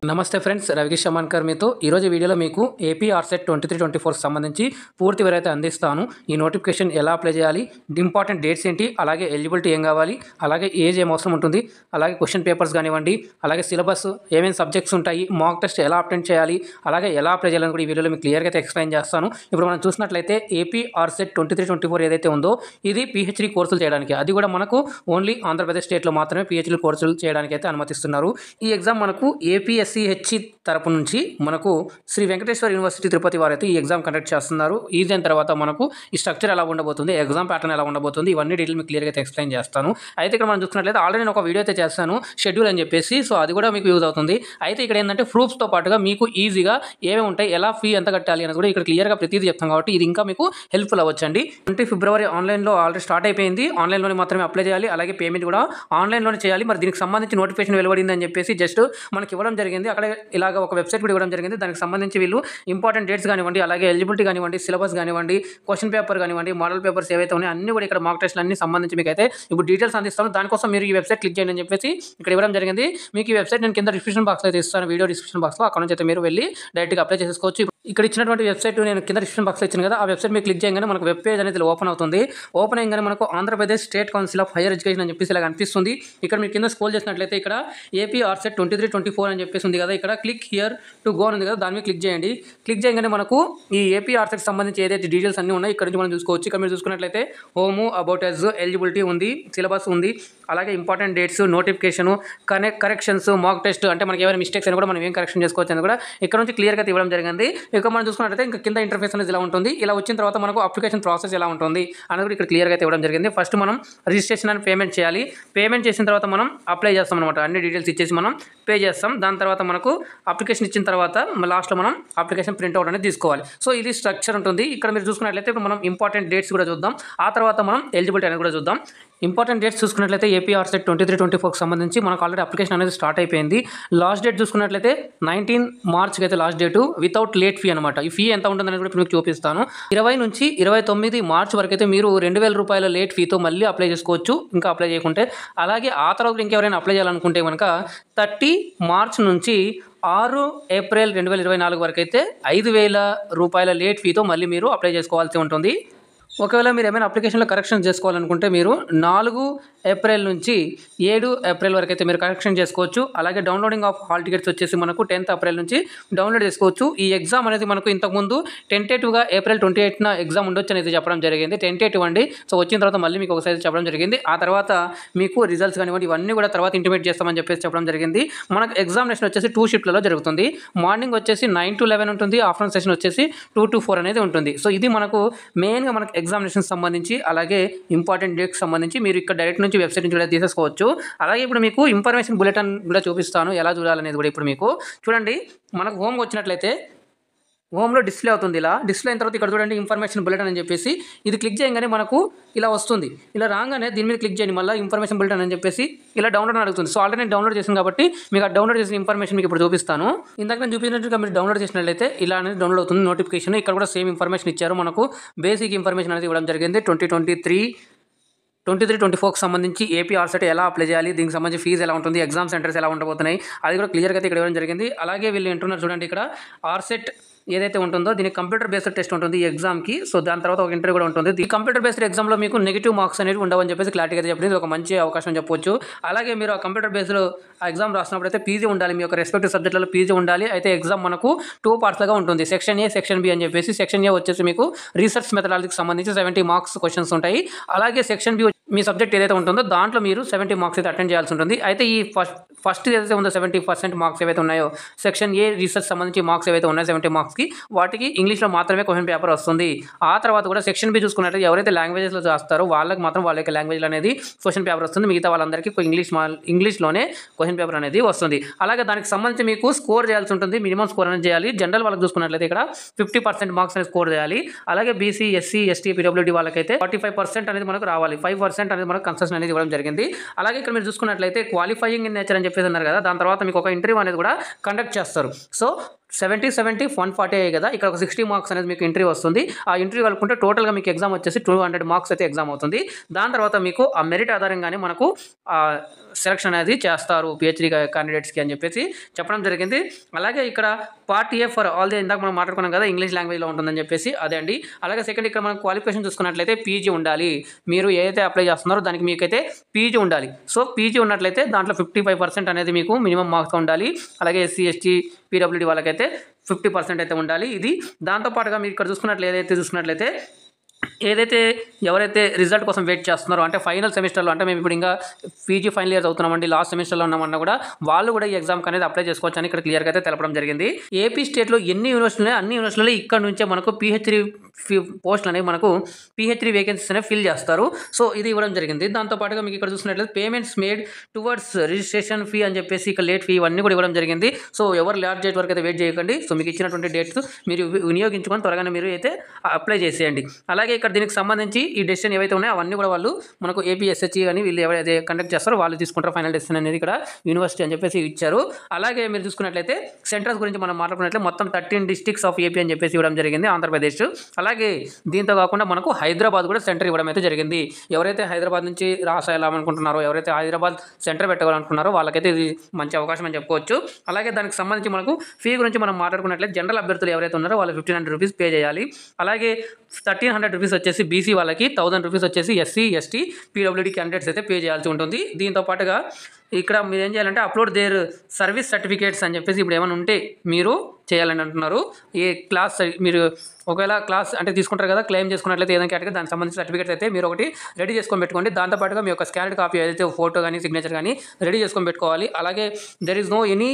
నమస్తే ఫ్రెండ్స్, రవికిష్ షమాన్కర్ మీతో ఈరోజు వీడియోలో మీకు ఏపీ ఆర్సెట్ 23-24 సంబంధించి పూర్తి వివరాలు అయితే అందిస్తాను. ఈ నోటిఫికేషన్ ఎలా అప్లై చేయాలి, ఇంపార్టెంట్ డేట్స్ ఏంటి, అలాగే ఎలిజిబిలిటీ ఏం కావాలి, అలాగే ఏజ్ ఏం అవసరం ఉంటుంది, అలాగే క్వశ్చన్ పేపర్స్ కానివ్వండి, అలాగే సిలబస్ ఏమేమి సబ్జెక్ట్స్ ఉంటాయి, మాక్ టెస్ట్ ఎలా అటెండ్ చేయాలి, అలాగే ఎలా అప్లై చేయాలని కూడా ఈ వీడియోలో మీకు క్లియర్గా అయితే ఎక్స్ప్లెయిన్ చేస్తాను. ఇప్పుడు మనం చూసినట్లయితే ఏపీ ఆర్సెట్ 23-24 ఏదైతే ఉందో ఇది పిహెచ్డి కోర్సులు చేయడానికి, అది కూడా మనకు ఓన్లీ ఆంధ్రప్రదేశ్ స్టేట్లో మాత్రమే పిహెచ్డి కోర్సులు చేయడానికి అయితే అనుమతిస్తున్నారు. ఈ ఎగ్జామ్ మనకు ఏపీఎస్సిహెచ్సి తరపు నుంచి మనకు శ్రీ వెంకటేశ్వర యూనివర్సిటీ తిరుపతి వారు అయితే ఈ ఎగ్జామ్ కండక్ట్ చేస్తున్నారు. ఈ దాని తర్వాత మనకు ఈ స్ట్రక్చర్ ఎలా ఉండబోతుంది, ఎగ్జామ్ ప్యాటర్న్ ఎలా ఉండబోతుంది, ఇవన్నీ డీటెయిల్ మీకు క్లియర్గా అయితే ఎక్స్ప్లెయిన్ చేస్తాను. అయితే ఇక్కడ మనం చూసుకున్నట్లయితే ఆల్రెడీ నేను ఒక వీడియో అయితే చేస్తాను షెడ్యూల్ అని చెప్పేసి, సో అది కూడా మీకు యూజ్ అవుతుంది. అయితే ఇక్కడ ఏంటంటే ప్రూఫ్స్తో పాటుగా మీకు ఈజీగా ఏమేమి ఉంటాయి, ఎలా ఫీ ఎంత కట్టాలి అనేది కూడా ఇక్కడ క్లియర్గా ప్రతిదీ చెప్తాం కాబట్టి ఇది ఇంకా మీకు హెల్ప్ఫుల్ అవ్వచ్చండి. 20 ఫిబ్రవరి ఆన్లైన్లో ఆల్రెడీ స్టార్ట్ అయిపోయింది. ఆన్లైన్లోనే మాత్రమే అప్లై చేయాలి, అలాగే పేమెంట్ కూడా ఆన్లైన్లోనే చేయాలి. మరి దీనికి సంబంధించి నోటిఫికేషన్ వెలువడింది అని చెప్పేసి జస్ట్ మనకి ఇవ్వడం జరిగింది. అక్కడ ఇలాగ ఒక వెబ్సైట్ కూడా ఇవ్వడం జరిగింది. దానికి సంబంధించి వీళ్ళు ఇంపార్టెంట్ డేట్స్ కానివ్వండి, అలాగే ఎలిజిబిలిటీ కానివ్వండి, సిలబస్ కానివ్వండి, క్వశ్చన్ పేపర్ కానివ్వండి, మోడల్ పేపర్స్ ఏవైతే ఉన్నాయో అన్ని కూడా ఇక్కడ మాక్ టెస్ట్లు అన్ని సంబంధించి మీకు అయితే ఇప్పుడు డీటెయిల్స్ అందిస్తాను. దానికోసం మీరు ఈ వెబ్సైట్ క్లిక్ చేయండి అని చెప్పేసి ఇక్కడ ఇవ్వడం జరిగింది. మీకు ఈ వెబ్సైట్ నేను కింద డిస్క్రిప్షన్ బాక్స్లో అయితే ఇస్తాను, వీడియో డిస్క్రిప్షన్ బాక్స్లో. అక్కడ నుంచి అయితే మీరు వెళ్ళి డైరెక్ట్గా అప్లై చేసుకోవచ్చు. ఇక్కడ ఇచ్చినటువంటి వెబ్సైట్ నేను కింద డిస్క్రిప్షన్ బాక్స్లో ఇచ్చాను కదా, ఆ వెబ్సైట్ మీరు క్లిక్ చేయగానే మనకు వెబ్ పేజ్ అనేది ఓపెన్ అవుతుంది. ఓపెన్ అయ్యగానే మనకు Andhra Pradesh state council of higher education అని చెప్పేసి ఇలా కనిపిస్తుంది. ఇక్కడ మీరు కింద స్క్రోల్ చేసినట్లయితే ఇక్కడ ఏపీ ఆర్సెట్ 23-24 అని చెప్పేసి ఉంది కదా, ఇక్కడ క్లిక్ హియర్ టు గో ఉంది కదా, దాని మీద క్లిక్ చేయండి. క్లిక్ చేయగానే మనకు ఈ ఏపీ ఆర్సెట్ సంబంధించి ఏదైతే డీటెయిల్స్ అన్నీ ఉన్నాయి ఇక్కడ నుంచి మనం చూసుకోవచ్చు. ఇక్కడ మీరు చూసుకున్నట్లయితే హోము, అబౌట్ అస్, ఎలిజిబిలిటీ ఉంది, సిలబస్ ఉంది, అలాగే important dates, notification, corrections, mock test, అంటే మనకి ఏమైనా మిస్టేక్స్ అని కూడా మనం ఏం కరెక్షన్ చేసుకోవచ్చు అని కూడా ఇక్కడ నుంచి క్లియర్గా ఇవ్వడం జరిగింది. ఇక మనం చూసుకున్నట్లయితే ఇంకా కింద ఇంటర్ఫేస్ అనేది ఇలా ఉంటుంది. ఇలా వచ్చిన తర్వాత మనకు అప్లికేషన్ ప్రాసెస్ ఎలా ఉంటుంది అనేది కూడా ఇక్కడ క్లియర్గా ఇవ్వడం జరిగింది. ఫస్ట్ మనం రిజిస్ట్రేషన్ అని పేమెంట్ చేయాలి. పేమెంట్ చేసిన తర్వాత మనం అప్లై చేస్తాం అనమాట. అన్ని డీటెయిల్స్ ఇచ్చేసి మనం పే చేస్తాం. దాని తర్వాత మనకు అప్లికేషన్ ఇచ్చిన తర్వాత లాస్ట్లో మనం అప్లికేషన్ ప్రింట్అవుట్ అనేది తీసుకోవాలి. సో ఇది స్ట్రక్చర్ ఉంటుంది. ఇక్కడ మీరు చూసుకున్నట్లయితే ఇప్పుడు మనం ఇంపార్టెంట్ డేట్స్ కూడా చూద్దాం, ఆ తర్వాత మనం ఎలిజిబిలిటీ అనేది కూడా చూద్దాం. ఇంపార్టెంట్ డేట్స్ చూసుకున్నట్లయితే ఏపీ ఆర్సెట్ 23-24 సంబంధించి మనకు ఆల్రెడీ అప్లికేషన్ అనేది స్టార్ట్ అయిపోయింది. లాస్ట్ డేట్ చూసుకున్నట్లయితే 19 మార్చ్కి అయితే last date without late fee అనమాట. ఈ ఫీ ఎంత ఉంటుందని కూడా ఇప్పుడు మీకు చూపిస్తాను. 20 నుంచి 29 మార్చ్ వరకు అయితే మీరు 2000 రూపాయల లేట్ ఫీతో మళ్ళీ అప్లై చేసుకోవచ్చు, ఇంకా అప్లై చేయకుంటే. అలాగే ఆ తర్వాత ఇంకెవరైనా అప్లై చేయాలనుకుంటే కనుక 30 మార్చ్ నుంచి 6 ఏప్రిల్ 2024 వరకు అయితే 5000 రూపాయల లేట్ ఫీతో మళ్ళీ మీరు అప్లై చేసుకోవాల్సి ఉంటుంది. ఒకవేళ మీరు ఏమైనా అప్లికేషన్లో కరెక్షన్ చేసుకోవాలనుకుంటే మీరు 4 ఏప్రిల్ నుంచి 7 ఏప్రిల్ వరకు అయితే మీరు కరెక్షన్ చేసుకోవచ్చు. అలాగే డౌన్లోడింగ్ ఆఫ్ హాల్ టికెట్స్ వచ్చేసి మనకు 10th ఏప్రిల్ నుంచి డౌన్లోడ్ చేసుకోవచ్చు. ఈ ఎగ్జామ్ అనేది మనకు ఇంతకుముందు టెంటేటివ్గా ఏప్రిల్ 28న ఎగ్జామ్ ఉండొచ్చు అనేది చెప్పడం జరిగింది. టెంటేటివ్ అండి. సో వచ్చిన తర్వాత మళ్ళీ మీకు ఒకసారి చెప్పడం జరిగింది. ఆ తర్వాత మీకు రిజల్ట్స్ కానివ్వండి ఇవన్నీ కూడా తర్వాత ఇంటిమేట్ చేస్తామని చెప్పేసి చెప్పడం జరిగింది. మనకు ఎగ్జామినేషన్ వచ్చేసి 2 షిఫ్ట్లలో జరుగుతుంది. మార్నింగ్ వచ్చేసి 9 to 11 ఉంటుంది, ఆఫ్టర్నూన్ సెషన్ వచ్చేసి 2 to 4 అనేది ఉంటుంది. సో ఇది మనకు మెయిన్గా మనకు ఎగ్జామినేషన్ సంబంధించి, అలాగే ఇంపార్టెంట్ డేట్స్ సంబంధించి మీరు ఇక్కడ డైరెక్ట్ నుంచి వెబ్సైట్ నుంచి కూడా తీసేసుకోవచ్చు. అలాగే ఇప్పుడు మీకు ఇన్ఫర్మేషన్ బులెటిన్ కూడా చూపిస్తాను, ఎలా చూడాలనేది కూడా. ఇప్పుడు మీకు చూడండి, మనకు హోమ్కి వచ్చినట్లయితే హోమ్లో డిస్ప్లే అవుతుంది. ఇలా డిస్ప్లే అయిన తర్వాత ఇక్కడ చూడండి ఇన్ఫర్మేషన్ బులెటిన్ అని చెప్పేసి ఇది క్లిక్ చేయగానే మనకు ఇలా వస్తుంది. ఇలా రాగానే దీని మీద క్లిక్ చేయండి, మళ్ళీ ఇన్ఫర్మేషన్ బులెటిన్ అని చెప్పేసి ఇలా డౌన్లోడ్ అడుగుతుంది. సో ఆల్రెడీ నేను డౌన్లోడ్ చేశాను కాబట్టి మీకు ఆ డౌన్లోడ్ చేసిన ఇన్ఫర్మేషన్ మీకు ఇప్పుడు చూపిస్తాను. ఇందాక నేను చూపించినట్టుగా మీరు డౌన్లోడ్ చేసినట్లయితే ఇలా అనేది డౌన్లోడ్ అవుతుంది నోటిఫికేషన్. ఇక్కడ కూడా సేమ్ ఇన్ఫర్మేషన్ ఇచ్చారు, మనకు బేసిక్ ఇన్ఫర్మేషన్ అనేది ఇవ్వడం జరిగింది. 23-24 సంబంధించి ఏపీ ఆర్సెట్ ఎలా అప్లై చేయాలి, దీనికి సంబంధించి ఫీజు ఎలా ఉంటుంది, ఎగ్జామ్ సెంటర్స్ ఎలా ఉండబోతున్నాయి, అది కూడా క్లియర్గా ఇక్కడ ఇవ్వడం జరిగింది. అలాగే వీళ్ళు అంటున్నారు చూడండి, ఇక్కడ ఆర్సెట్ ఏదైతే ఉంటుందో దీనికి కంప్యూటర్ బేస్డ్ టెస్ట్ ఉంటుంది ఈ ఎగ్జామ్కి. సో దాని తర్వాత ఒక ఇంటర్వ్యూ కూడా ఉంటుంది. ఈ కంప్యూటర్ బేస్డ్ ఎగ్జామ్లో మీకు నెగిటివ్ మార్క్స్ అనేవి ఉండవని చెప్పేసి క్లారిటీగా చెప్పింది. ఒక మంచి అవకాశం చెప్పొచ్చు. అలాగే మీరు ఆ కంప్యూటర్ బేస్డ్ ఆ ఎగ్జామ్ రాసినప్పుడు అయితే పీజీ ఉండాలి, మీ యొక్క రెస్పెక్టివ్ సబ్జెక్టులలో పీజీ ఉండాలి. అయితే ఎగ్జామ్ మనకు 2 పార్ట్స్గా ఉంటుంది, సెక్షన్ ఏ, సెక్షన్ బి అని చెప్పేసి. సెక్షన్ ఏ వచ్చేసి మీకు రీసెర్చ్ మెథడాలజీకి సంబంధించి 70 మార్క్స్ క్వశ్చన్స్ ఉంటాయి. అలాగే సెక్షన్ బి మీ సబ్జెక్ట్ ఏదైతే ఉంటుందో దాంట్లో మీరు 70 మార్క్స్ అయితే అటెండ్ చేయాల్సి ఉంటుంది. అయితే ఈ ఫస్ట్ ఏదైతే ఉందో 70% మార్క్స్ ఏవైతే ఉన్నాయో, సెక్షన్ ఏ రీసెర్చ్ సంబంధించి మార్క్స్ ఏవైతే ఉన్నాయో 70 మార్క్స్కి, వాటికి ఇంగ్లీష్లో మాత్రమే క్వశ్చన్ పేపర్ వస్తుంది. ఆ తర్వాత కూడా సెక్షన్ బి చూసుకున్నట్లయితే ఎవరైతే లాంగ్వేజెస్లో చేస్తారో వాళ్ళకి మాత్రం వాళ్ళ యొక్క లాంగ్వేజ్లో అనేది క్వశ్చన్ పేపర్ వస్తుంది. మిగతా వాళ్ళందరికీ ఇంగ్లీష్లోనే క్వశ్చన్ పేపర్ అనేది వస్తుంది. అలాగే దానికి సంబంధించి మీకు స్కోర్ చేయాల్సి ఉంటుంది, మినిమం స్కోర్ అనేది చేయాలి. జనరల్ వాళ్ళకి చూసుకున్నట్లయితే ఇక్కడ 50% మార్క్స్ అనేది స్కోర్ చేయాలి. అలాగే బీసీ, ఎస్సీ, ఎస్టీ, పీడబ్ల్యూడీ వాళ్ళకైతే 45% అనేది మనకు రావాలి. 5% అనేది మనకు కన్సెషన్ అనేది ఇవ్వడం జరిగింది. అలాగే ఇక్కడ మీరు చూసుకున్నట్లయితే క్వాలిఫైయింగ్ ఇన్ నేచర్ అని చెప్పేసి అన్నారు కదా, దాని తర్వాత మీకు ఒక ఇంటర్వ్యూ అనేది కూడా కండక్ట్ చేస్తారు. సో 70, 70, 140 అయ్యాయి కదా, ఇక్కడ ఒక 60 మార్క్స్ అనేది మీకు ఇంటర్వ్యూ వస్తుంది. ఆ ఇంటర్వ్యూ కలుపుకుంటే టోటల్గా మీకు ఎగ్జామ్ వచ్చేసి 200 మార్క్స్ అయితే ఎగ్జామ్ అవుతుంది. దాని తర్వాత మీకు ఆ మెరిట్ ఆధారంగానే మనకు సెలక్షన్ అనేది చేస్తారు పిహెచ్డి క్యాండిడేట్స్కి అని చెప్పేసి చెప్పడం జరిగింది. అలాగే ఇక్కడ part A for all the ఇందాక మనం మాట్లాడుకున్నాం కదా, ఇంగ్లీష్ లాంగ్వేజ్లో ఉంటుందని చెప్పేసి అదే అండి. అలాగే సెకండ్ ఇక్కడ మనం క్వాలిఫికేషన్ చూసుకున్నట్లయితే పీజీ ఉండాలి. మీరు ఏదైతే అప్లై చేస్తున్నారో దానికి మీకైతే పీజీ ఉండాలి. సో పీజీ ఉన్నట్లయితే దాంట్లో 55% అనేది మీకు మినిమం మార్క్స్ ఉండాలి. అలాగే ఎస్సీ, ఎస్టీ, పీడబ్ల్యూడీ వాళ్ళకైతే 50% అయితే ఉండాలి. ఇది దాంతోపాటుగా మీరు ఇక్కడ చూసుకున్నట్లయితే ఎవరైతే రిజల్ట్ కోసం వెయిట్ చేస్తున్నారో, అంటే ఫైనల్ సెమిస్టర్లో, అంటే మేము ఇప్పుడు ఇంకా పీజీ ఫైనల్ ఇయర్ అవుతున్నామండి, లాస్ట్ సెమిస్టర్లో ఉన్నామన్నా కూడా వాళ్ళు కూడా ఈ ఎగ్జామ్కి అనేది అప్లై చేసుకోవచ్చు అని ఇక్కడ క్లియర్గా అయితే తెలపడం జరిగింది. ఏపీ స్టేట్లో ఎన్ని యూనివర్సిటీలు అన్ని యూనివర్సిటీలో ఇక్కడ నుంచే మనకు పిహెచ్డి పోస్టులు అనేవి మనకు పిహెచ్డి వేకెన్సీస్ అనేవి ఫిల్ చేస్తారు. సో ఇది ఇవ్వడం జరిగింది. దాంతోపాటుగా మీకు ఇక్కడ చూసినట్లయితే payments made towards registration fee అని చెప్పేసి ఇక్కడ లేట్ ఫీ ఇవన్నీ కూడా ఇవ్వడం జరిగింది. సో ఎవరు లాస్ట్ డేట్ వరకు అయితే వెయిట్ చేయకండి. సో మీకు ఇచ్చినటువంటి డేట్స్ మీరు వినియోగించుకొని త్వరగానే మీరు అయితే అప్లై చేసేయండి. అలాగే ఇక్కడ దీనికి సంబంధించి ఈ డెసిషన్ ఏవైతే ఉన్నాయో అవన్నీ కూడా వాళ్ళు మనకు ఏపీఎస్హెచ్ఈ అని వీళ్ళు ఎవరైతే కండక్ట్ చేస్తారో వాళ్ళు తీసుకుంటారు ఫైనల్ డెసిషన్ అనేది ఇక్కడ యూనివర్సిటీ అని చెప్పేసి ఇచ్చారు. అలాగే మీరు చూసుకున్నట్లయితే సెంటర్స్ గురించి మనం మాట్లాడుకున్నట్లయితే మొత్తం 13 డిస్ట్రిక్ట్స్ ఆఫ్ ఏపీ అని చెప్పేసి ఇవ్వడం జరిగింది, ఆంధ్రప్రదేశ్. అలాగే దీంతో కాకుండా మనకు హైదరాబాద్ కూడా సెంటర్ ఇవ్వడం అయితే జరిగింది. ఎవరైతే హైదరాబాద్ నుంచి రాసాయాలనుకుంటున్నారో, ఎవరైతే హైదరాబాద్ సెంటర్ పెట్టాలనుకున్నారో వాళ్ళకైతే ఇది మంచి అవకాశం అని చెప్పుకోవచ్చు. అలాగే దానికి సంబంధించి మనకు ఫీ గురించి మనం మాట్లాడుకున్నట్లయితే జనరల్ అభ్యర్థులు ఎవరైతే ఉన్నారో వాళ్ళు 1500 రూపీస్ పే చేయాలి. అలాగే 1300 రూపీస్ వచ్చేసి బీసీ వాళ్ళకి, 1000 రూపీస్ వచ్చేసి ఎస్సీ, ఎస్టీ, పీడబ్ల్యూడీ క్యాండిడేట్స్ అయితే పే చేయాల్సి ఉంటుంది. దీంతో పాటుగా ఇక్కడ మీరు ఏం చేయాలంటే అప్లోడ్ దేర్ సర్వీస్ సర్టిఫికేట్స్ అని చెప్పేసి ఇప్పుడు ఏమైనా ఉంటే మీరు చేయాలని అంటున్నారు. ఏ క్లాస్ మీరు ఒకవేళ క్లాస్ అంటే తీసుకుంటారు కదా, క్లెయిమ్ చేసుకున్నట్లయితే ఏదైనా కేటగిరీ దానికి సంబంధించిన సర్టిఫికేట్స్ అయితే మీరు ఒకటి రెడీ చేసుకొని పెట్టుకోండి. దాంతోపాటుగా మీ యొక్క స్కానర్డ్ కాపీ ఏదైతే ఫోటో కానీ సిగ్నేచర్ కానీ రెడీ చేసుకొని పెట్టుకోవాలి. అలాగే there is no any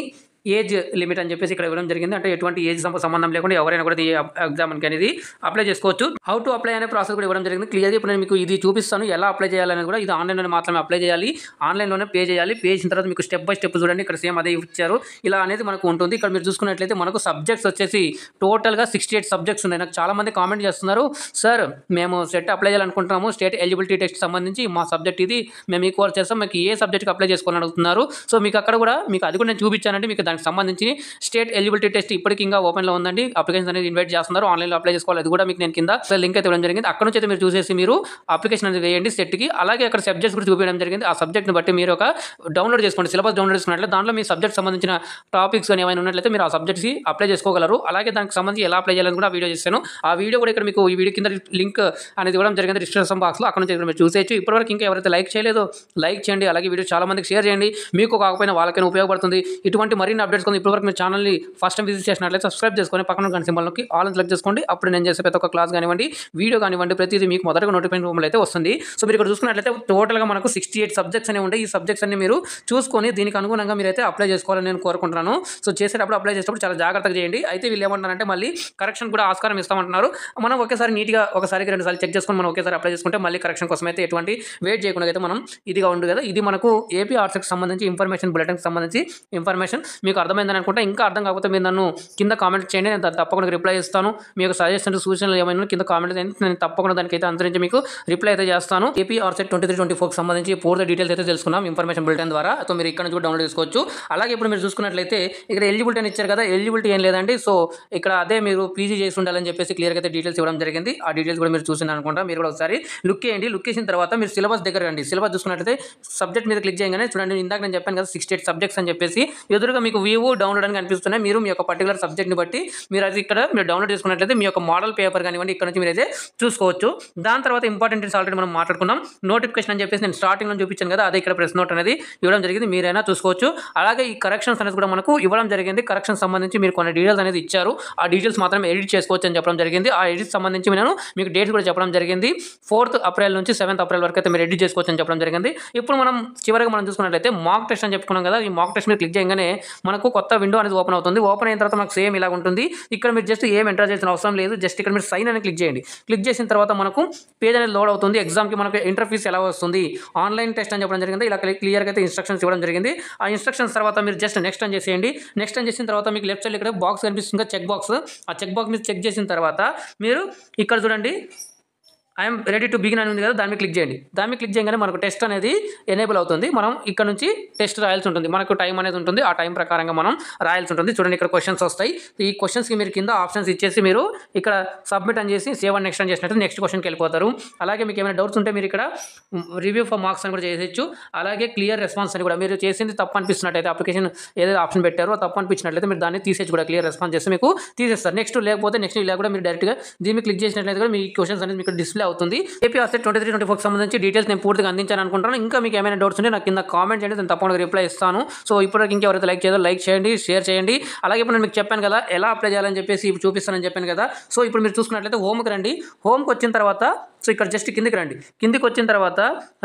age limit అని చెప్పేసి ఇక్కడ ఇవ్వడం జరిగింది. అంటే ఎటువంటి ఏజ్ సంబంధం లేకుండా ఎవరైనా కూడా ఈ ఎగ్జామ్కి అనేది అప్లై చేసుకోవచ్చు. హౌ టు అప్లై అనే ప్రాసెస్ కూడా ఇవ్వడం జరిగింది క్లియర్గా. ఇప్పుడు నేను మీకు ఇది చూపిస్తాను ఎలా అప్లై చేయాలనేది కూడా. ఇది ఆన్లైన్లోనే మాత్రమే అప్లై చేయాలి, ఆన్లైన్లోనే పే చేయాలి. పే చేసిన తర్వాత మీకు స్టెప్ బై స్టెప్ చూడండి, ఇక్కడ సేమ్ అదే ఇచ్చారు. ఇలా అనేది మనకు ఉంటుంది. ఇక్కడ మీరు చూసుకున్నట్లయితే మనకు సబ్జెక్ట్స్ వచ్చేసి టోటల్గా 68 సబ్జెక్ట్స్ ఉన్నాయి. నాకు చాలా మంది కామెంట్ చేస్తున్నారు, సార్ మేము సెట్ అప్లై చేయాలనుకుంటున్నాము, స్టేట్ ఎలిజిబిలిటీ టెస్ట్ సంబంధించి మా సబ్జెక్ట్ ఇది, మేము ఈ కోర్స్ చేస్తాం, మీకు ఏ సబ్జెక్ట్కి అప్లై చేసుకోవాలని అడుగుతున్నారు. సో మీకు అక్కడ కూడా మీకు అది కూడా నేను చూపించానంటే మీకు దానికి సంబంధించి స్టేట్ ఎలిజిబిలిటీ టెస్ట్ ఇప్పటికి ఇంకా ఓపెన్లో ఉందండి. అప్లికేషన్ అనేది ఇన్వైట్ చేస్తున్నారు, ఆన్లైన్లో అప్లై చేసుకోవాలి. అది కూడా మీకు నేను కింద లింక్ అయితే ఇవ్వడం జరిగింది. అక్కడ నుంచి అయితే మీరు చూసేసి మీరు అప్లికేషన్ అనేది వేయండి సెట్కి. అలాగే అక్కడ సబ్జెక్ట్స్ కూడా చూపించడం జరిగింది. ఆ సబ్జెక్ట్ని బట్టి మీరు ఒక డౌన్లోడ్ చేసుకోండి, సిలబస్ డౌన్లోడ్ చేసుకున్నట్లయితే దాంట్లో మీ సబ్జెక్ట్ సంబంధించిన టాపిక్స్ కానీ ఏమైనా ఉన్నట్లయితే మీరు ఆ సబ్జెక్ట్స్కి అప్లై చేసుకోగలరు. అలాగే దానికి సంబంధించి ఎలా అప్లై చేయాలని కూడా వీడియో చేశాను. ఆ వీడియో కూడా ఇక్కడ మీకు ఈ వీడియో కింద లింక్ అనేది ఇవ్వడం జరిగింది డిస్క్రిప్షన్ బాక్స్లో. అక్కడ నుంచి మీరు చూసేయచ్చు. ఇప్పటివరకు ఇంకా ఎవరైతే లైక్ చేయలేదో లైక్ చేయండి. అలాగే వీడియో చాలా మందికి షేర్ చేయండి, మీకు కాకపోయినా వాళ్ళకైనా ఉపయోగపడుతుంది. ఇటువంటి మరిన్ని అప్డేట్స్ కోసం ఇప్పటివరకు మీరు ఛానల్ని ఫస్ట్ టైం విజిట్ చేసినట్లయితే సబ్స్క్రైబ్ చేసుకొని పక్కన గంట సింబల్కి ఆల్ అని సెలెక్ట్ చేసుకోండి. అప్పుడు నేను చేసే ప్రతి ఒక్క క్లాస్ కానివ్వండి, వీడియో కానివ్వండి, ప్రతిదీ మీకు మొదటగా నోటిఫికేషన్ రూమ్లో అయితే వస్తుంది. సో మీరు ఇక్కడ చూసుకున్నట్లయితే టోటల్గా మనకు 68 సబ్జెక్ట్స్ అనేవి ఉంటాయి. ఈ సబ్జెక్ట్స్ అన్ని మీరు చూసుకొని దీనికి అనుగుణంగా మీరైతే అప్లై చేసుకోవాలని నేను కోరుకుంటున్నాను. సో చేసేటప్పుడు అప్లై చేసేటప్పుడు చాలా జాగ్రత్తగా చేయండి. అయితే వీళ్ళు ఏమంటారంటే మళ్ళీ కరెక్షన్ కూడా ఆస్కారం ఇస్తామంటున్నారు. మనం ఒకేసారి నీట్గా ఒకసారికి 2 సార్లు చెక్ చేసుకొని మనం ఒకేసారి అప్లై చేసుకుంటే మళ్ళీ కరెక్షన్ కోసం అయితే ఎటువంటి వెయిట్ చేయకుండా అయితే మనం ఇదిగా ఉండు కదా. ఇది మనకు ఏపీ ఆర్ట్స్కి సంబంధించి ఇన్ఫర్మేషన్ బులెటిన్కి సంబంధించి ఇన్ఫర్మేషన్ మీకు అర్థమైందని అనుకుంటే. ఇంకా అర్థం కాకపోతే మీరు నన్ను కింద కామెంట్ చేయండి, నేను తప్పకుండా రిప్లై ఇస్తాను. మీ యొక్క సజెషన్స్ సూచనలు ఏమైనా కింద కామెంట్ చేయండి, నేను తప్పకుండా దానికైతే అనుసరించి మీకు రిప్లై అయితే చేస్తాను. ఏపీ ఆర్సెట్ 23-24 సంబంధించి పూర్తి డీటెయిల్స్ అయితే తెలుసుకున్నాం ఇన్ఫర్మేషన్ బులెటిన్ ద్వారా. సో మీరు ఇక్కడ నుంచి కూడా డౌన్లోడ్ చేసుకోవచ్చు. అలాగే ఇప్పుడు మీరు చూసుకున్నట్లయితే ఇక్కడ ఎలిజిబిలిటీ అని ఇచ్చారు కదా, ఎలిజిబిలిటీ ఏం లేదండి. సో ఇక్కడ అదే మీరు పీజీ చేసి ఉండాలని చెప్పేసి క్లియర్గా అయితే డీటెయిల్స్ ఇవ్వడం జరిగింది. ఆ డీటెయిల్స్ కూడా మీరు చూసింది అనుకుంటా. మీరు కూడా ఒకసారి లుక్ చేయండి. లుక్ చేసిన తర్వాత మీరు సిలబస్ దగ్గర రండి. సిలబస్ చూసుకున్నట్లయితే సబ్జెక్ట్ మీద క్లిక్ చేయగానే చూడండి, ఇందాక నేను చెప్పాను కదా 68 సబ్జెక్ట్స్ అని చెప్పేసి ఎదురుగా మీకు వ్యూ డౌన్లోడ్ అని కనిపిస్తున్నాయి. మీరు మీ యొక్క పర్టికులర్ సబ్జెక్ట్ని బట్టి మీరు అది ఇక్కడ మీరు డౌన్లోడ్ చేసుకున్నట్లయితే మీ యొక్క మోడల్ పేపర్ కానివ్వండి ఇక్కడ నుంచి మీరైతే చూసుకోవచ్చు. దాని తర్వాత ఇంపార్టెంట్ ఆల్రెడీ మనం మాట్లాడుకున్నాం. నోటిఫికేషన్ అని చెప్పేసి నేను స్టార్టింగ్లో చూపించాను కదా, అదే ఇక్కడ ప్రెస్ నోట్ అనేది ఇవ్వడం జరిగింది, మీరైనా చూసుకోవచ్చు. అలాగే ఈ కరెక్షన్స్ అనేది కూడా మనకు ఇవ్వడం జరిగింది. కరెక్షన్ సంబంధించి మీరు కొన్ని డీటెయిల్స్ అనేది ఇచ్చారు, ఆ డీటెయిల్స్ మాత్రం ఎడిట్ చేసుకోవచ్చు అని చెప్పడం జరిగింది. ఆ ఎడిట్ సంబంధించి నేను మీకు డేట్స్ కూడా చెప్పడం జరిగింది. 4th ఏప్రిల్ నుంచి 7th ఏప్రిల్ వరకు అయితే మీరు ఎడిట్ చేసుకోవచ్చు అని చెప్పడం జరిగింది. ఇప్పుడు మనం చివరిగా మనం చూసుకున్నట్లయితే మాక్ టెస్ట్ అని చెప్పుకున్నాం కదా, ఈ మాక్ టెస్ట్ మీద క్లిక్ చేయగానే మనకు కొత్త విండో అనేది ఓపెన్ అవుతుంది. ఓపెన్ అయిన తర్వాత మనకు సేమ్ ఇలా ఉంటుంది. ఇక్కడ మీరు జస్ట్ ఏం ఎంటర్ చేసిన అవసరం లేదు, జస్ట్ ఇక్కడ మీరు సైన్ అని క్లిక్ చేయండి. క్లిక్ చేసిన తర్వాత మనకు పేజ్ అనేది లోడ్ అవుతుంది. ఎగ్జామ్కి మనకు ఇంటర్ఫీస్ ఎలా వస్తుంది, ఆన్లైన్ టెస్ట్ అని చెప్పడం జరిగింది. ఇలా క్లియర్గా అయితే ఇన్స్ట్రక్షన్స్ ఇవ్వడం జరిగింది. ఆ ఇన్స్ట్రక్షన్స్ తర్వాత మీరు జస్ట్ నెక్స్ట్ అని చేసేయండి. నెక్స్ట్ అని చేసిన తర్వాత మీకు లెఫ్ట్ సైడ్ ఇక్కడ బాక్స్ కనిపిస్తుంది, చెక్ బాక్స్. ఆ చెక్ బాక్స్ మీద చెక్ చేసిన తర్వాత మీరు ఇక్కడ చూడండి ఐఎమ్ రెడీ టు బిగిన్ అని ఉంది కదా, దాన్ని క్లిక్ చేయండి. దాన్ని క్లిక్ చేయగానే మనకు టెస్ట్ అనేది ఎనేబుల్ అవుతుంది. మనం ఇక్కడ నుంచి టెస్ట్ రాయాల్సి ఉంటుంది. మనకు టైం అనేది ఉంటుంది. ఆ టైం ప్రకారంగా మనం రాయాల్సి ఉంటుంది. చూడండి ఇక్కడ క్వశ్చన్స్ వస్తాయి. ఈ క్వశ్చన్స్కి మీరు కింద ఆప్షన్స్ ఇచ్చేసి మీరు ఇక్కడ సబ్మిట్ అని చేసి సేవ్ అండ్ నెక్స్ట్ అని చేసినట్టు నెక్స్ట్ క్వశ్చన్కి వెళ్ళిపోతారు. అలాగే మీకు ఏమైనా డౌట్స్ ఉంటే మీరు ఇక్కడ రివ్యూ ఫర్ మార్క్స్ అని కూడా చేసేయచ్చు. అలాగే క్లియర్ రెస్పాన్స్ అని కూడా, మీరు చేసింది తప్పు అనిపిస్తున్నట్టయితే అప్లికేషన్ ఏదైతే ఆప్షన్ పెట్టారో తప్పు అనిపించినట్లయితే మీరు దాన్ని తీసేసి కూడా క్లియర్ రెస్పాన్స్ చేస్తే మీకు తీసేస్తారు. నెక్స్ట్ లేకపోతే నెక్స్ట్ ఇలా కూడా మీరు డైరెక్ట్గా దీన్ని క్లిక్ చేసినట్లయితే కూడా మీ క్వశ్చన్స్ అనేది మీకు డిస్ప్లే అవుతుంది. ఏపీ ఆర్సెట్ 23-24 సంబంధించి డీటెయిల్స్ నేను పూర్తిగా అందించాను అనుకుంటాను. ఇంకా మీకు ఏమైనా డౌట్స్ ఉంటే నాకు కింద కామెంట్ చేయండి, నేను తప్పకుండా రిప్లై ఇస్తాను. సో ఇప్పటివరకు ఇంకెవరైతే లైక్ చేయదో లైక్ చేయండి, షేర్ చేయండి. అలాగే ఇప్పుడు నేను మీకు చెప్పాను కదా ఎలా అప్లై చేయాలని చెప్పేసి ఇప్పుడు చూపిస్తానని చెప్పాను కదా. సో ఇప్పుడు మీరు చూసుకున్నట్లయితే హోమ్కి రండి. హోమ్కి వచ్చిన తర్వాత సో ఇక్కడ జస్ట్ కిందికి రండి. కిందికి వచ్చిన తర్వాత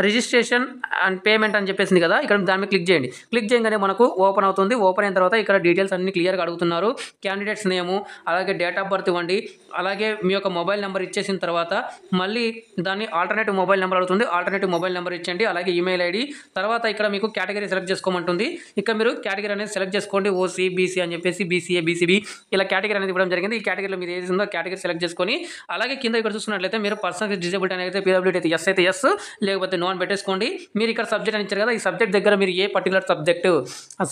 రిజిస్ట్రేషన్ అండ్ పేమెంట్ అని చెప్పేసింది కదా, ఇక్కడ దాని మీద క్లిక్ చేయండి. క్లిక్ చేయగానే మనకు ఓపెన్ అవుతుంది. ఓపెన్ అయిన తర్వాత ఇక్కడ డీటెయిల్స్ అన్ని క్లియర్గా అడుగుతున్నారు. క్యాండిడేట్స్ నేము, అలాగే డేట్ ఆఫ్ బర్త్ ఇవ్వండి. అలాగే మీ యొక్క మొబైల్ నెంబర్ ఇచ్చేసిన తర్వాత మళ్ళీ దాన్ని ఆల్టర్నేటివ్ మొబైల్ నెంబర్ అడుగుతుంది. ఆల్టర్నేటివ్ మొబైల్ నెంబర్ ఇచ్చండి. అలాగే ఈమెయిల్ ఐడి. తర్వాత ఇక్కడ మీకు కేటగిరీ సెలెక్ట్ చేసుకోమంటుంది. ఇక్కడ మీరు కేటగిరీ అనేది సెలెక్ట్ చేసుకోండి. ఓసీ, బీసీ అని చెప్పేసి బీసీఏ, బీసీబీ ఇలా కేటగిరీ అనేది ఇవ్వడం జరిగింది. ఈ కేటగిరీలో మీరు ఏది ఉందో కేటగిరీ సెలెక్ట్ చేసుకొని అలాగే కింద ఇక్కడ చూసుకున్నట్లయితే మీరు పర్సనల్ డిజేబిలిటీ అనేది పీడబ్ల్యూడీ అయితే ఎస్ అయితే ఎస్, లేకపోతే నో అని పెట్టేసుకోండి. మీరు ఇక్కడ సబ్జెక్ట్ అని ఇచ్చారు కదా, ఈ సబ్జెక్ట్ దగ్గర మీరు ఏ పర్టికులర్ సబ్జెక్టు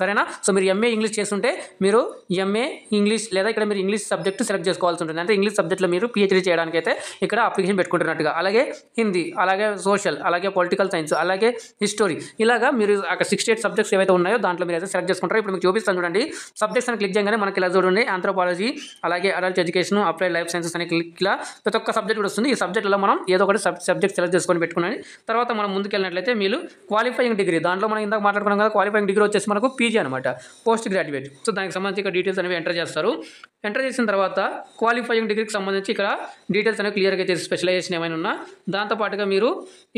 సరేనా. సో మీరు ఎంఏ ఇంగ్లీష్ చేస్తుంటే మీరు ఎంఏ ఇంగ్లీష్ లేదా ఇక్కడ మీరు ఇంగ్లీష్ సబ్జెక్ట్ సెలెక్ట్ చేసుకోవాల్సి ఉంటుంది. అంటే ఇంగ్లీష్ సబ్జెక్ట్లో మీరు పిహెచ్డీ చేయడానికి అయితే ఇక్కడ అప్లికేషన్ పెట్టుకుంటున్నట్టుగా. అలాగే హిందీ, అలాగే సోషల్, అలాగే పొలిటికల్ సైన్స్, అలాగే హిస్టరీ ఇలాగా మీరు అక్కడ 68 సబ్జెక్ట్స్ ఏవైతే ఉన్నాయో దాంట్లో మీరు అయితే సెలెక్ట్ చేసుకుంటారు. ఇప్పుడు మీకు చూపిస్తాను చూడండి. సబ్జెక్ట్స్ అని క్లిక్ చేయగానే మనకి ఇలా చూడండి, ఆంథ్రోపాలజీ, అలాగే adult education, applied life sciences అని క్లిక్ ఇలా ప్రతి ఒక్క సబ్జెక్ట్ కూడా వస్తుంది. ఈ సబ్జెక్ట్లో మనం ఏదో ఒకటి సబ్జెక్ట్ సెలెక్ట్ చేసుకొని పెట్టుకున్నాను. తర్వాత మనం ముందుకెళ్ళినట్లయితే మీరు క్వాలిఫైయింగ్ డిగ్రీ, దాంట్లో మనం ఇందాక మాట్లాడుకున్నాం కదా, క్వాలిఫైయింగ్ డిగ్రీ వచ్చేసి మనకు పీజీ అనమాట, పోస్ట్ గ్రాడ్యుయేట్. సో దానికి సంబంధించి ఇక్కడ డీటెయిల్స్ అనేవి ఎంటర్ చేస్తారు. ఎంటర్ చేసిన తర్వాత క్వాలిఫైయింగ్ డిగ్రీకి సంబంధించి ఇక్కడ డీటెయిల్స్ అనేవి క్లియర్గా చేసి స్పెషలైజేషన్ ఏమైనా ఉన్నా దాంతోపాటుగా మీరు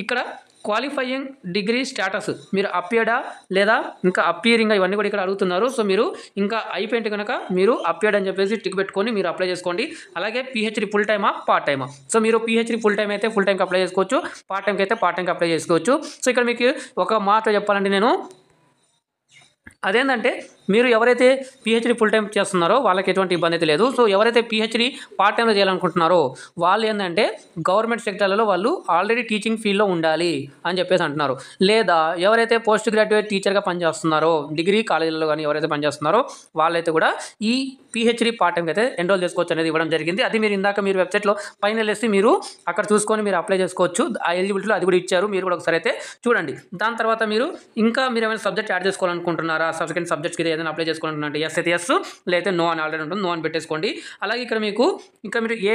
ఇక్కడ క్వాలిఫైయింగ్ డిగ్రీ స్టేటస్ మీరు అపియర్డా లేదా ఇంకా అపియరింగ్ ఇవన్నీ కూడా ఇక్కడ అడుగుతున్నారు. సో మీరు ఇంకా అయిపోయింటే కనుక మీరు అపియర్డ్ అని చెప్పేసి టిక్ పెట్టుకొని మీరు అప్లై చేసుకోండి. అలాగే పిహెచ్డీ ఫుల్ టైమా పార్ట్ టైమా. సో మీరు పిహెచ్డీ ఫుల్ టైం అయితే ఫుల్ టైంకి అప్లై చేసుకోవచ్చు, పార్ట్ టైంకి అయితే పార్ట్ టైంకి అప్లై చేసుకోవచ్చు. సో ఇక్కడ మీకు ఒక మాట చెప్పాలంటే నేను అదేంటంటే మీరు ఎవరైతే పిహెచ్డీ ఫుల్ టైం చేస్తున్నారో వాళ్ళకి ఎటువంటి ఇబ్బంది అయితే లేదు. సో ఎవరైతే పిహెచ్డీ పార్ట్ టైంలో చేయాలనుకుంటున్నారో వాళ్ళు ఏంటంటే గవర్నమెంట్ సెక్టర్లలో వాళ్ళు ఆల్రెడీ టీచింగ్ ఫీల్డ్లో ఉండాలి అని చెప్పేసి అంటున్నారు. లేదా ఎవరైతే పోస్ట్ గ్రాడ్యుయేట్ టీచర్గా పనిచేస్తున్నారో డిగ్రీ కాలేజీలో కానీ ఎవరైతే పనిచేస్తున్నారో వాళ్ళైతే కూడా ఈ పిహెచ్డీ పార్ట్ టైంకి అయితే ఎన్రోల్ చేసుకోవచ్చు అనేది ఇవ్వడం జరిగింది. అది మీరు ఇందాక మీరు వెబ్సైట్లో పైన వెళ్ళేసి మీరు అక్కడ చూసుకొని మీరు అప్లై చేసుకోవచ్చు. ఆ ఎలిజిబిలిటీలో అది కూడా ఇచ్చారు, మీరు కూడా ఒకసారి అయితే చూడండి. దాని తర్వాత మీరు ఇంకా మీరు ఏమైనా సబ్జెక్ట్ యాడ్ చేసుకోవాలనుకుంటున్నారా, సెకండ్ సబ్జెక్ట్కి ఏదైనా అప్లై చేసుకోవాలనుకుంటే ఎస్ అయితే ఎస్, లేకపోతే నో అని ఆల్రెడీ ఉంటుంది, నో అని పెట్టేసుకోండి. అలాగే ఇక్కడ మీకు ఇంకా మీరు ఏ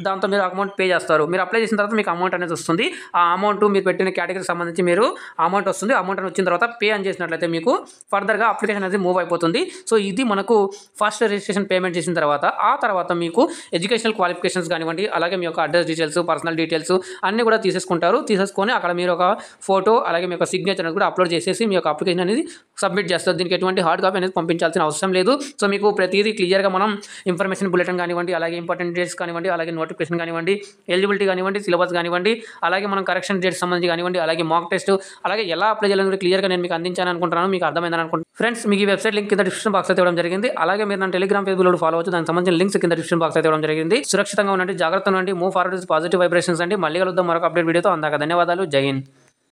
దాంతో మీరు అమౌంట్ పే చేస్తారు, మీరు అప్లై చేసిన తర్వాత మీకు అమౌంట్ అనేది వస్తుంది. ఆ అమౌంట్ మీరు పెట్టిన కేటగిరీకి సంబంధించి మీరు అమౌంట్ వస్తుంది. అమౌంట్ అని వచ్చిన తర్వాత పే అని చేసినట్లయితే మీకు ఫర్దర్గా అప్లికేషన్ అనేది మూవ్ అయిపోతుంది. సో ఇది మనకు ఫస్ట్ రిజిస్ట్రేషన్ పేమెంట్ చేసిన తర్వాత ఆ తర్వాత మీకు ఎడ్యుకేషనల్ క్వాలిఫికేషన్స్ కానివ్వండి, అలాగే మీ యొక్క అడ్రస్ డీటెయిల్స్, పర్సనల్ డీటెయిల్స్ అన్నీ కూడా తీసేసుకుంటారు. తీసేసుకొని అక్కడ మీరు ఒక ఫోటో అలాగే మీ యొక్క సిగ్నేచర్ అనేది కూడా అప్లోడ్ చేసేసి మీ యొక్క అప్లికేషన్ అనేది సబ్మిట్ చేస్తారు. దీనికి ఎటువంటి హార్డ్ కాపీ అనేది పంపించాల్సిన అవసరం లేదు. సో మీకు ప్రతిదీ క్లియర్గా మనం ఇన్ఫర్మేషన్ బులెటిన్ కానివ్వండి, అలాగే ఇంపార్టెంట్ డేట్స్ కానివ్వండి, అలాగే నోటిఫికేషన్ కానివ్వండి, ఎలిజిబిలిటీ కానివ్వండి, సిలబస్ కానివ్వండి, అలాగే మనం కరెక్షన్ డేట్స్ సంబంధించి కానివ్వండి, అలాగే మాక్ టెస్ట్, అలాగే ఎలా అప్లై చేయాలని కూడా క్లియర్గా నేను మీకు అందించాను అనుకుంటున్నాను. మీకు అర్థమైందని అనుకుంటున్నాను. ఫ్రెండ్స్ మీకు ఈ వెబ్సైట్ లింక్ కింద డిస్క్రిప్షన్ బాక్స్ అయితే ఇవ్వడం జరిగింది. అలాగే మీరు నా టెలిగ్రామ్ పేజ్లో ఫాలో అవచ్చు, దానికి సంబంధించిన లింక్స్ కింద డిస్క్రిప్షన్ బాక్స్ అయితే ఇవ్వడం జరిగింది. సురక్షితంగా ఉండండి, జాగ్రత్తగా ఉండండి, మూవ్ ఫార్వర్డ్ పాజిటివ్ వైబ్రేషన్స్ అండి. మళ్ళీ కలుద్దాం మరొక అప్డేట్ వీడియోతో. అందాక ధన్యవాదాలు. జై హింద్.